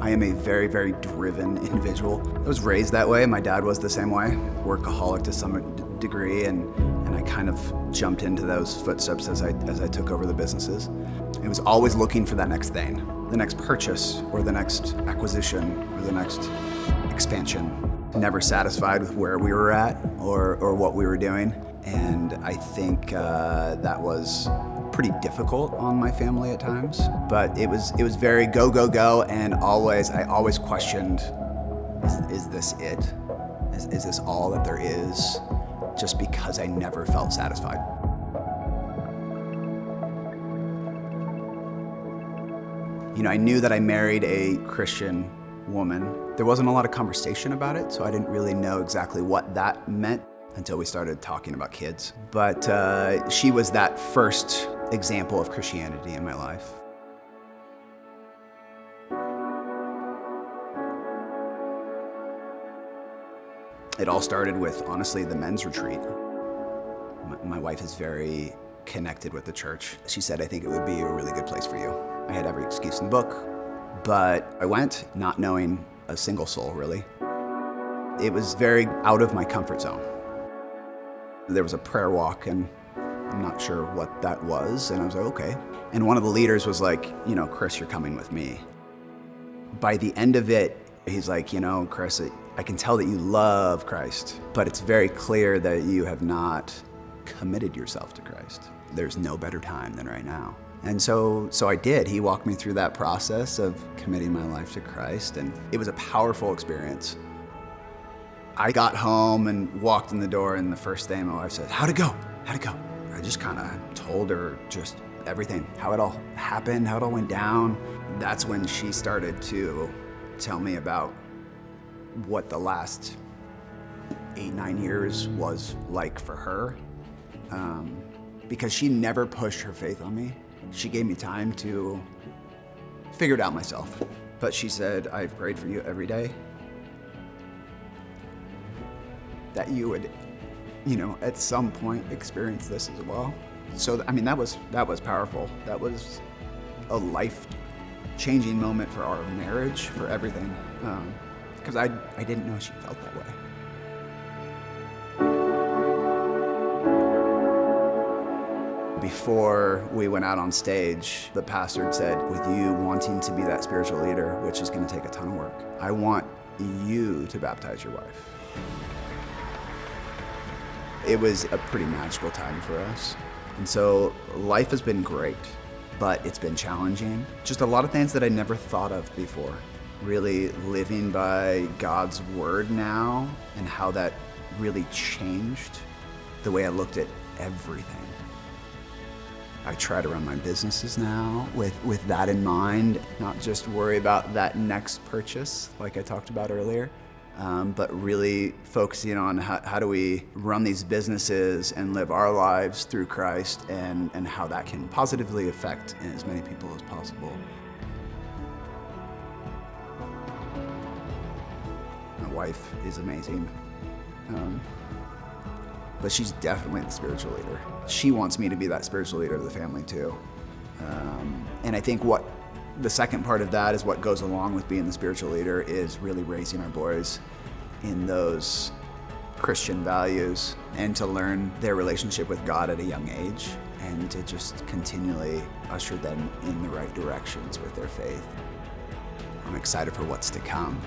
I am a very, very driven individual. I was raised that way. My dad was the same way, workaholic to some degree, and I kind of jumped into those footsteps as I took over the businesses. It was always looking for that next thing, the next purchase, or the next acquisition, or the next expansion. Never satisfied with where we were at or what we were doing, and I think that was pretty difficult on my family at times, but it was very go, go, go, and I always questioned, is this it? Is this all that there is? Just because I never felt satisfied. You know, I knew that I married a Christian woman. There wasn't a lot of conversation about it, so I didn't really know exactly what that meant until we started talking about kids. But she was that first example of Christianity in my life. It all started with, honestly, the men's retreat. My wife is very connected with the church. She said, I think it would be a really good place for you. I had every excuse in the book, but I went not knowing a single soul, really. It was very out of my comfort zone. There was a prayer walk, and I'm not sure what that was, and I was like, okay. And one of the leaders was like, you know, Chris, you're coming with me. By the end of it, he's like, you know, Chris, I can tell that you love Christ, but it's very clear that you have not committed yourself to Christ. There's no better time than right now. And so I did. He walked me through that process of committing my life to Christ, and it was a powerful experience. I got home and walked in the door, and the first thing my wife said, how'd it go? How'd it go? I just kind of told her just everything, how it all happened, how it all went down. That's when she started to tell me about what the last 8-9 years was like for her, because she never pushed her faith on me. She gave me time to figure it out myself. But she said, I've prayed for you every day, that you would, you know, at some point experience this as well. So, I mean, that was powerful. That was a life-changing moment for our marriage, for everything, because I didn't know she felt that way. Before we went out on stage, the pastor had said, with you wanting to be that spiritual leader, which is going to take a ton of work, I want you to baptize your wife. It was a pretty magical time for us. And so life has been great, but it's been challenging. Just a lot of things that I never thought of before. Really living by God's word now, and how that really changed the way I looked at everything. I try to run my businesses now with that in mind, not just worry about that next purchase like I talked about earlier, but really focusing on how do we run these businesses and live our lives through Christ, and how that can positively affect as many people as possible. My wife is amazing. But she's definitely the spiritual leader. She wants me to be that spiritual leader of the family too. And I think what the second part of that is what goes along with being the spiritual leader is really raising our boys in those Christian values, and to learn their relationship with God at a young age, and to just continually usher them in the right directions with their faith. I'm excited for what's to come.